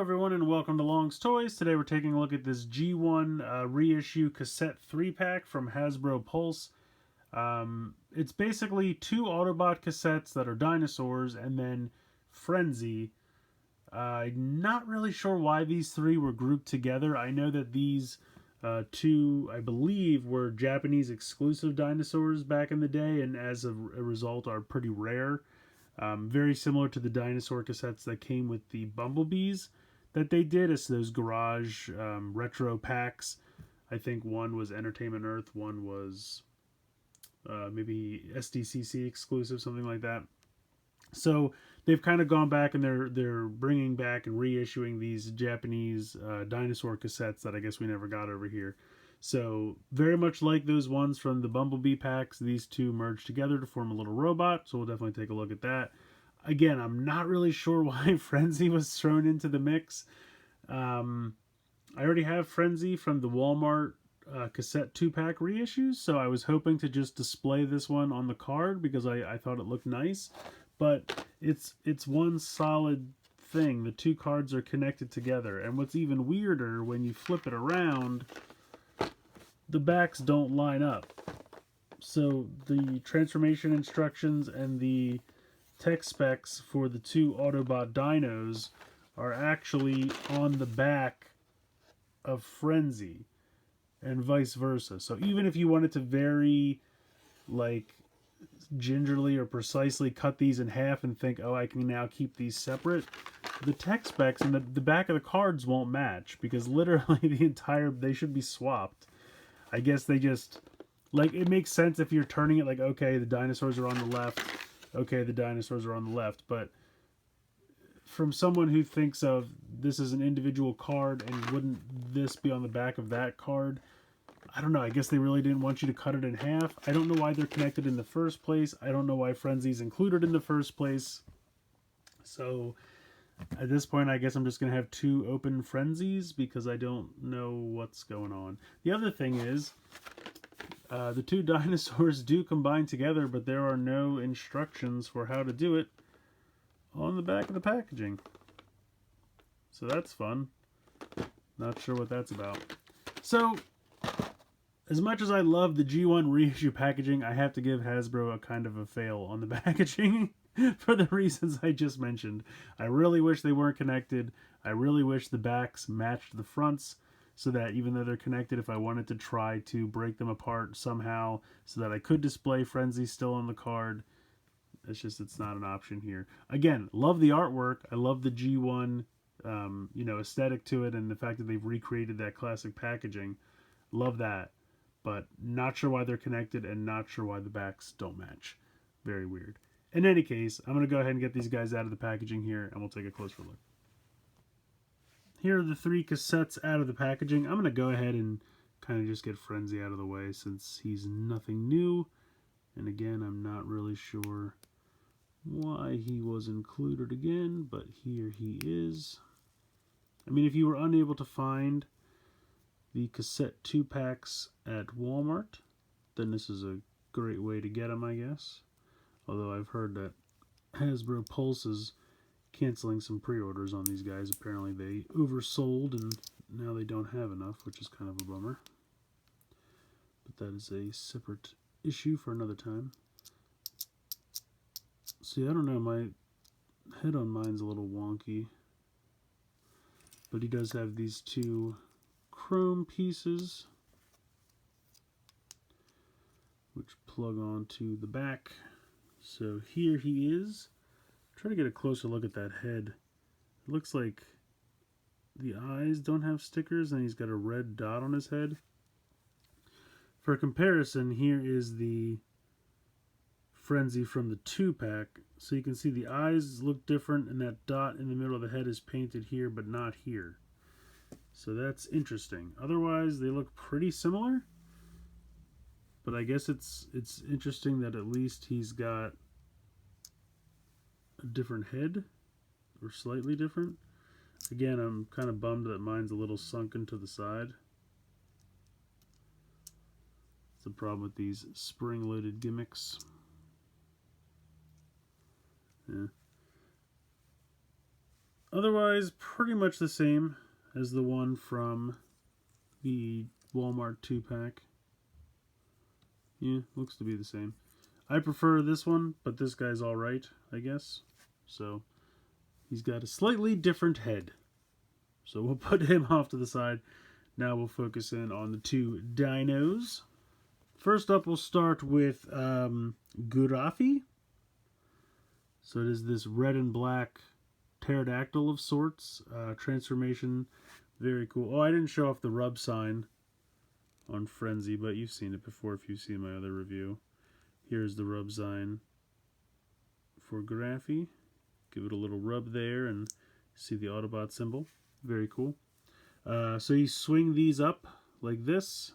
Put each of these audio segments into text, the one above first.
everyone, and welcome to Long's Toys. Today we're taking a look at this G1 reissue cassette 3-pack from Hasbro Pulse. It's basically two Autobot cassettes that are dinosaurs and then Frenzy. Not really sure why these three were grouped together. I know that these two, I believe, were Japanese exclusive dinosaurs back in the day, and as a result are pretty rare. Very similar to the dinosaur cassettes that came with the Bumblebees that they did as those garage retro packs. I think one was Entertainment Earth, one was maybe SDCC exclusive, something like that. So they've kind of gone back and they're bringing back and reissuing these Japanese dinosaur cassettes that I guess we never got over here. So very much like those ones from the Bumblebee packs, these two merge together to form a little robot. So we'll definitely take a look at that. Again, I'm not really sure why Frenzy was thrown into the mix. I already have Frenzy from the Walmart cassette 2-pack reissues, so I was hoping to just display this one on the card because I thought it looked nice. But it's one solid thing. The two cards are connected together. And what's even weirder, when you flip it around, the backs don't line up. So the transformation instructions and the tech specs for the two Autobot dinos are actually on the back of Frenzy and vice versa. So even if you wanted to very like gingerly or precisely cut these in half and think, oh, I can now keep these separate, the tech specs and the back of the cards won't match because literally they should be swapped. I guess they just, like, it makes sense if you're turning it like, okay, the dinosaurs are on the left, okay, the dinosaurs are on the left, but from someone who thinks of this as an individual card and wouldn't this be on the back of that card, I don't know, I guess they really didn't want you to cut it in half. I don't know why they're connected in the first place. I don't know why Frenzy's included in the first place. So at this point, I guess I'm just going to have two open Frenzies because I don't know what's going on. The other thing is, the two dinosaurs do combine together, but there are no instructions for how to do it on the back of the packaging. So that's fun. Not sure what that's about. So, as much as I love the G1 reissue packaging, I have to give Hasbro a kind of a fail on the packaging. For the reasons I just mentioned. I really wish they weren't connected. I really wish the backs matched the fronts so that even though they're connected, if I wanted to try to break them apart somehow so that I could display Frenzy still on the card, it's not an option here. Again, love the artwork. I love the G1 aesthetic to it and the fact that they've recreated that classic packaging. Love that. But not sure why they're connected and not sure why the backs don't match. Very weird. In any case, I'm going to go ahead and get these guys out of the packaging here, and we'll take a closer look. Here are the three cassettes out of the packaging. I'm going to go ahead and kind of just get Frenzy out of the way since he's nothing new. And again, I'm not really sure why he was included again, but here he is. I mean, if you were unable to find the cassette 2-packs at Walmart, then this is a great way to get them, I guess. Although I've heard that Hasbro Pulse is canceling some pre-orders on these guys. Apparently they oversold and now they don't have enough, which is kind of a bummer. But that is a separate issue for another time. See, I don't know, my head on mine's a little wonky. But he does have these two chrome pieces which plug onto the back. So here he is. Try to get a closer look at that head. It looks like the eyes don't have stickers and he's got a red dot on his head. For comparison, here is the Frenzy from the 2-pack. So you can see the eyes look different and that dot in the middle of the head is painted here but not here. So that's interesting. Otherwise, they look pretty similar. But I guess it's interesting that at least he's got a different head, or slightly different. Again, I'm kind of bummed that mine's a little sunken to the side. It's the problem with these spring-loaded gimmicks. Yeah. Otherwise, pretty much the same as the one from the Walmart 2-pack. Yeah, looks to be the same. I prefer this one, but this guy's alright, I guess. So, he's got a slightly different head. So we'll put him off to the side. Now we'll focus in on the two dinos. First up, we'll start with Gurafi. So it is this red and black pterodactyl of sorts. Transformation, very cool. Oh, I didn't show off the rub sign on Frenzy, but you've seen it before if you've seen my other review. Here's the rub sign for Gurafi. Give it a little rub there and see the Autobot symbol. Very cool. So you swing these up like this.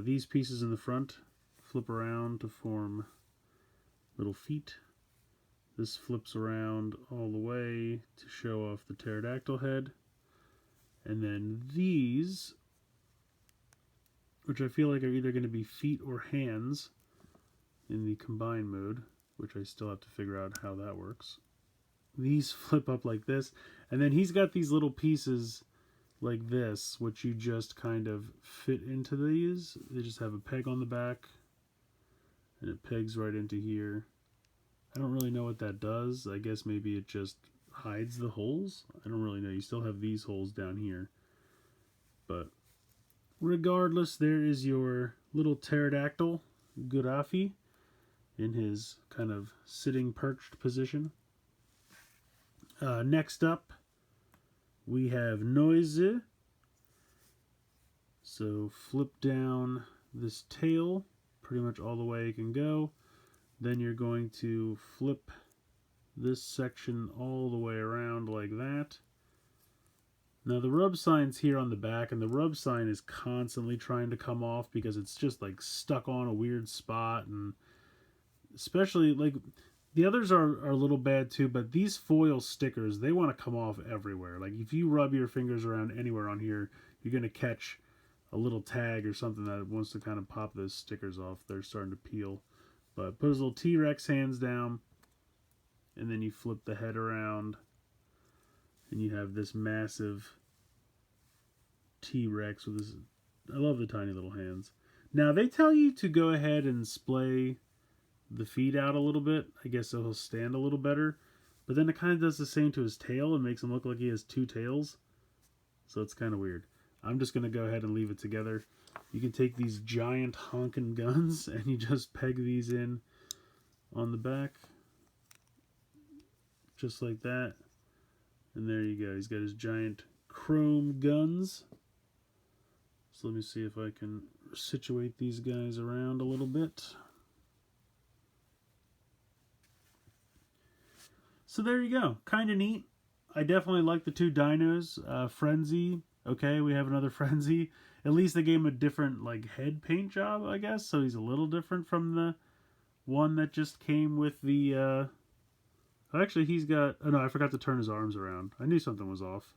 These pieces in the front flip around to form little feet. This flips around all the way to show off the pterodactyl head. And then these, which I feel like are either going to be feet or hands in the combine mode, which I still have to figure out how that works. These flip up like this, and then he's got these little pieces like this, which you just kind of fit into these. They just have a peg on the back, and it pegs right into here. I don't really know what that does. I guess maybe it just hides the holes. I don't really know. You still have these holes down here. But regardless, there is your little pterodactyl, Gurafi, in his kind of sitting perched position. Next up, we have Noizu. So flip down this tail pretty much all the way it can go. Then you're going to flip this section all the way around like that. Now the rub sign's here on the back, and the rub sign is constantly trying to come off because it's just like stuck on a weird spot, and especially like the others are a little bad too, but these foil stickers, they want to come off everywhere. Like if you rub your fingers around anywhere on here, you're going to catch a little tag or something that wants to kind of pop those stickers off. They're starting to peel. But put his little T-Rex hands down, and then you flip the head around, and you have this massive T-Rex with this. I love the tiny little hands. Now they tell you to go ahead and splay the feet out a little bit. I guess so he'll stand a little better. But then it kind of does the same to his tail and makes him look like he has two tails. So it's kind of weird. I'm just going to go ahead and leave it together. You can take these giant honking guns and you just peg these in on the back. Just like that. And there you go. He's got his giant chrome guns. So let me see if I can situate these guys around a little bit. So there you go. Kind of neat. I definitely like the two dinos. Frenzy. Okay, we have another Frenzy. At least they gave him a different like head paint job, I guess. So he's a little different from the one that just came with the... Actually, he's got... Oh, no, I forgot to turn his arms around. I knew something was off.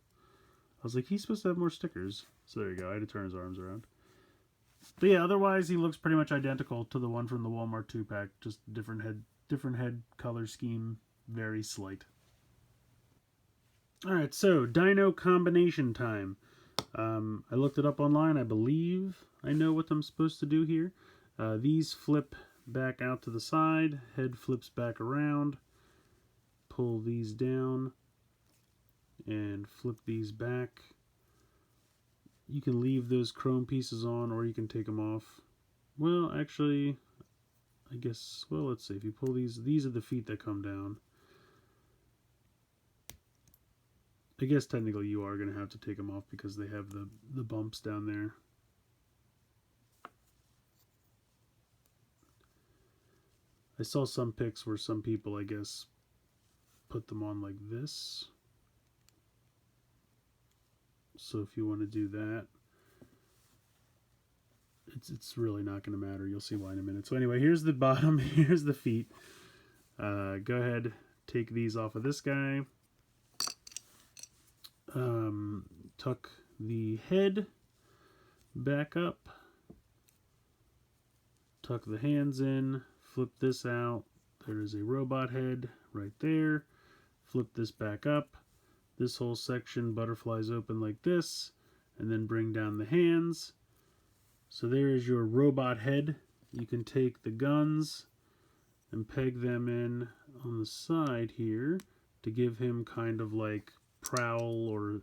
I was like, he's supposed to have more stickers. So there you go. I had to turn his arms around. But yeah, otherwise he looks pretty much identical to the one from the Walmart 2-pack. Just different head color scheme. Very slight. Alright, so dino combination time. I looked it up online. I believe I know what I'm supposed to do here. These flip back out to the side. Head flips back around. Pull these down. And flip these back. You can leave those chrome pieces on or you can take them off. Well, actually, I guess, well, let's see. If you pull these are the feet that come down. I guess technically you are going to have to take them off because they have the bumps down there. I saw some pics where some people, I guess, put them on like this. So if you want to do that, it's really not going to matter. You'll see why in a minute. So anyway, here's the bottom. Here's the feet. Go ahead, take these off of this guy. Tuck the head back up. Tuck the hands in. Flip this out. There is a robot head right there. Flip this back up. This whole section butterflies open like this, and then bring down the hands. So there is your robot head. You can take the guns and peg them in on the side here to give him kind of like Prowl or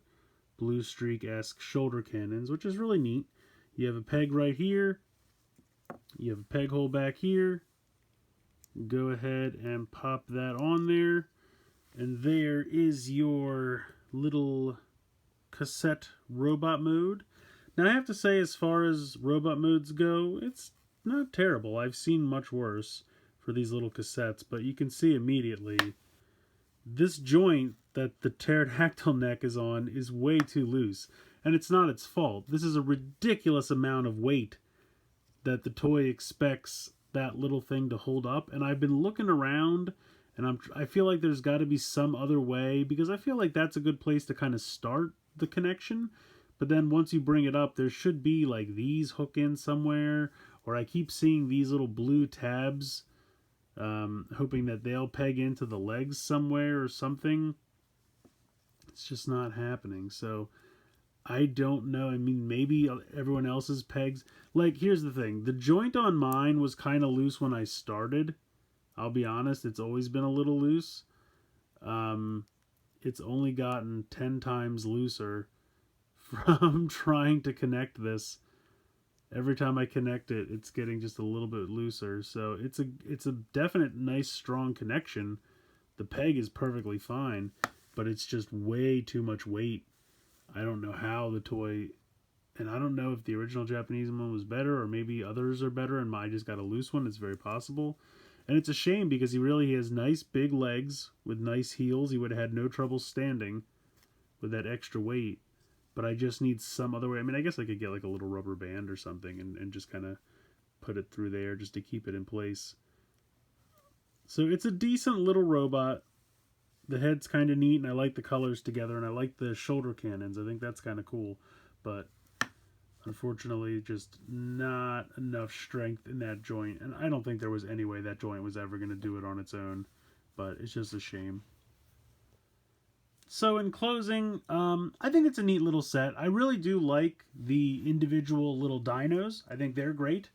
Blue Streak-esque shoulder cannons, which is really neat. You have a peg right here. You have a peg hole back here. Go ahead and pop that on there. And there is your little cassette robot mode. Now I have to say, as far as robot modes go, it's not terrible. I've seen much worse for these little cassettes, but you can see immediately this joint that the pterodactyl neck is on is way too loose. And it's not its fault. This is a ridiculous amount of weight that the toy expects that little thing to hold up. And I've been looking around, and I feel like there's got to be some other way, because I feel like that's a good place to kind of start the connection. But then once you bring it up, there should be like these hook in somewhere, or I keep seeing these little blue tabs, hoping that they'll peg into the legs somewhere or something. It's just not happening. So I don't know. I mean, maybe everyone else's pegs. Like, here's the thing. The joint on mine was kind of loose when I started. I'll be honest, it's always been a little loose. It's only gotten 10 times looser from trying to connect this. Every time I connect it, it's getting just a little bit looser. So it's a definite nice strong connection. The peg is perfectly fine, but it's just way too much weight. I don't know how the toy, and I don't know if the original Japanese one was better, or maybe others are better and I just got a loose one. It's very possible. And it's a shame, because he has nice big legs with nice heels. He would have had no trouble standing with that extra weight. But I just need some other way. I mean, I guess I could get like a little rubber band or something and just kind of put it through there just to keep it in place. So it's a decent little robot. The head's kind of neat, and I like the colors together, and I like the shoulder cannons. I think that's kind of cool. But unfortunately, just not enough strength in that joint. And I don't think there was any way that joint was ever going to do it on its own. But it's just a shame. So in closing, I think it's a neat little set. I really do like the individual little dinos. I think they're great.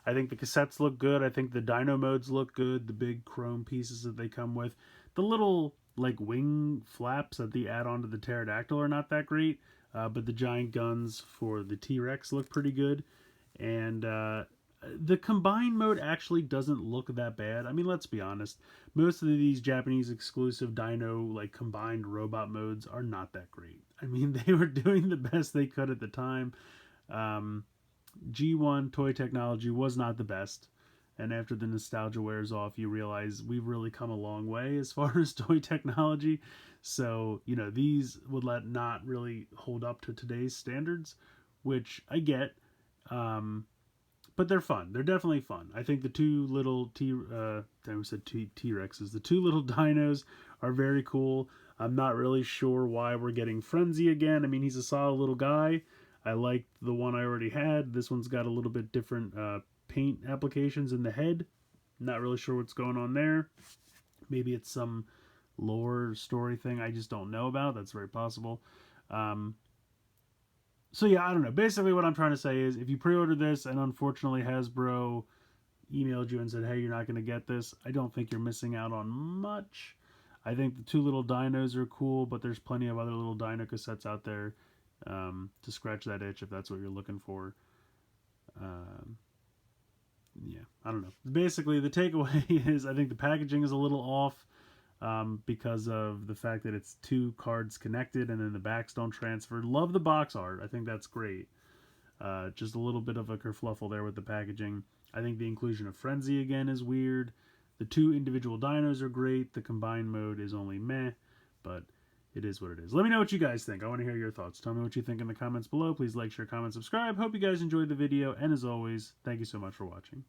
I think the cassettes look good. I think the dino modes look good. The big chrome pieces that they come with. The little like wing flaps that they add onto the pterodactyl are not that great. But the giant guns for the T-Rex look pretty good. And the combined mode actually doesn't look that bad. I mean, let's be honest. Most of these Japanese exclusive dino, like, combined robot modes are not that great. I mean, they were doing the best they could at the time. G1 toy technology was not the best. And after the nostalgia wears off, you realize we've really come a long way as far as toy technology. So, you know, these would not really hold up to today's standards, which I get. But they're fun. They're definitely fun. I think the two little T-Rexes. The two little dinos are very cool. I'm not really sure why we're getting Frenzy again. I mean, he's a solid little guy. I liked the one I already had. This one's got a little bit different paint applications in the head. Not really sure what's going on there. Maybe it's some lore story thing I just don't know about. That's very possible. So yeah, I don't know. Basically what I'm trying to say is, if you pre-ordered this and unfortunately Hasbro emailed you and said, hey, you're not going to get this, I don't think you're missing out on much. I think the two little dinos are cool, but there's plenty of other little dino cassettes out there to scratch that itch if that's what you're looking for. Yeah, I don't know. Basically, the takeaway is I think the packaging is a little off. Because of the fact that it's two cards connected and then the backs don't transfer. Love the box art. I think that's great. Just a little bit of a kerfluffle there with the packaging. I think the inclusion of Frenzy again is weird. The two individual dinos are great. The combined mode is only meh, but it is what it is. Let me know what you guys think. I want to hear your thoughts. Tell me what you think in the comments below. Please like, share, comment, subscribe. Hope you guys enjoyed the video. And as always, thank you so much for watching.